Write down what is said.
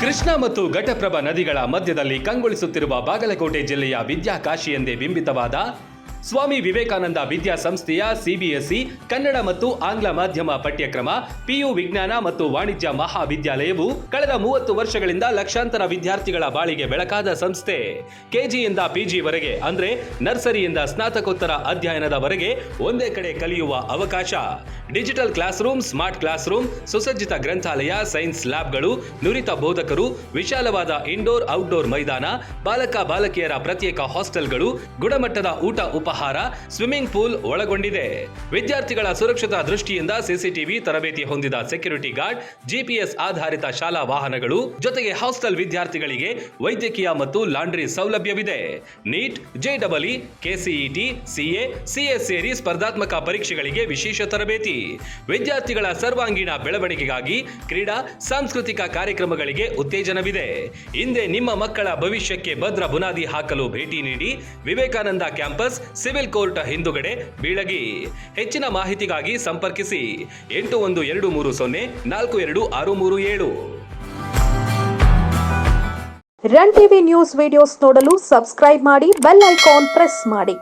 ಕೃಷ್ಣಾ ಮತ್ತು ಘಟಪ್ರಭಾ ನದಿಗಳ ಮಧ್ಯದಲ್ಲಿ ಕಂಗೊಳಿಸುತ್ತಿರುವ ಬಾಗಲಕೋಟೆ ಜಿಲ್ಲೆಯ ವಿದ್ಯಾಕಾಶಿ ಎಂದೇ ಬಿಂಬಿತವಾದ ಸ್ವಾಮಿ ವಿವೇಕಾನಂದ ವಿದ್ಯಾಸಂಸ್ಥೆಯ ಸಿಬಿಎಸ್ಇ ಕನ್ನಡ ಮತ್ತು ಆಂಗ್ಲ ಮಾಧ್ಯಮ ಪಠ್ಯಕ್ರಮ ಪಿಯು ವಿಜ್ಞಾನ ಮತ್ತು ವಾಣಿಜ್ಯ ಮಹಾವಿದ್ಯಾಲಯವು ಕಳೆದ 30 ವರ್ಷಗಳಿಂದ ಲಕ್ಷಾಂತರ ವಿದ್ಯಾರ್ಥಿಗಳ ಬಾಳಿಗೆ ಬೆಳಕಾದ ಸಂಸ್ಥೆ. ಕೆಜಿಯಿಂದ ಪಿಜಿವರೆಗೆ ಅಂದ್ರೆ ನರ್ಸರಿಯಿಂದ ಸ್ನಾತಕೋತ್ತರ ಅಧ್ಯಯನದವರೆಗೆ ಒಂದೇ ಕಡೆ ಕಲಿಯುವ ಅವಕಾಶ. Digital class room, smart class room, ಸುಸಜ್ಜಿತ ಗ್ರಂಥಾಲಯ, ಸೈನ್ಸ್ ಲ್ಯಾಬ್ಗಳು, ನುರಿತ ಬೋಧಕರು, ವಿಶಾಲವಾದ ಇಂಡೋರ್ ಔಟ್ಡೋರ್ ಮೈದಾನ, ಬಾಲಕ ಬಾಲಕಿಯರ ಪ್ರತ್ಯೇಕ ಹಾಸ್ಟೆಲ್ಗಳು, ಗುಣಮಟ್ಟದ ಊಟ ಉಪಹಾರ, ಸ್ವಿಮ್ಮಿಂಗ್ ಪೂಲ್ ಒಳಗೊಂಡಿದೆ. ವಿದ್ಯಾರ್ಥಿಗಳ ಸುರಕ್ಷತಾ ದೃಷ್ಟಿಯಿಂದ ಸಿಸಿಟಿವಿ ತರಬೇತಿ ಹೊಂದಿದ ಸೆಕ್ಯೂರಿಟಿ ಗಾರ್ಡ್, ಜಿಪಿಎಸ್ ಆಧಾರಿತ ಶಾಲಾ ವಾಹನಗಳು, ಜೊತೆಗೆ ಹಾಸ್ಟೆಲ್ ವಿದ್ಯಾರ್ಥಿಗಳಿಗೆ ವೈದ್ಯಕೀಯ ಮತ್ತು ಲಾಂಡ್ರಿ ಸೌಲಭ್ಯವಿದೆ. NEET, JEE, KCET, CA, CS ಸೇರಿ ಸ್ಪರ್ಧಾತ್ಮಕ ಪರೀಕ್ಷೆಗಳಿಗೆ ವಿಶೇಷ ತರಬೇತಿ. ವಿದ್ಯಾರ್ಥಿಗಳ ಸರ್ವಾಂಗೀಣ ಬೆಳವಣಿಗೆಗಾಗಿ ಕ್ರೀಡಾ, ಸಾಂಸ್ಕೃತಿಕ ಕಾರ್ಯಕ್ರಮಗಳಿಗೆ ಉತ್ತೇಜನವಿದೆ. ಹಿಂದೆ ನಿಮ್ಮ ಮಕ್ಕಳ ಭವಿಷ್ಯಕ್ಕೆ ಭದ್ರ ಬುನಾದಿ ಹಾಕಲು ಭೇಟಿ ನೀಡಿ. ವಿವೇಕಾನಂದ ಕ್ಯಾಂಪಸ್, ಸಿವಿಲ್ ಕೋರ್ಟ್ ಹಿಂದುಗಡೆ, ಬೀಳಗಿ. ಹೆಚ್ಚಿನ ಮಾಹಿತಿಗಾಗಿ ಸಂಪರ್ಕಿಸಿ 8123042637. ರನ್ ಟಿವಿ ನ್ಯೂಸ್ ವಿಡಿಯೋಸ್ ನೋಡಲು ಸಬ್ಸ್ಕ್ರೈಬ್ ಮಾಡಿ, ಬೆಲ್ ಐಕಾನ್ ಪ್ರೆಸ್ ಮಾಡಿ.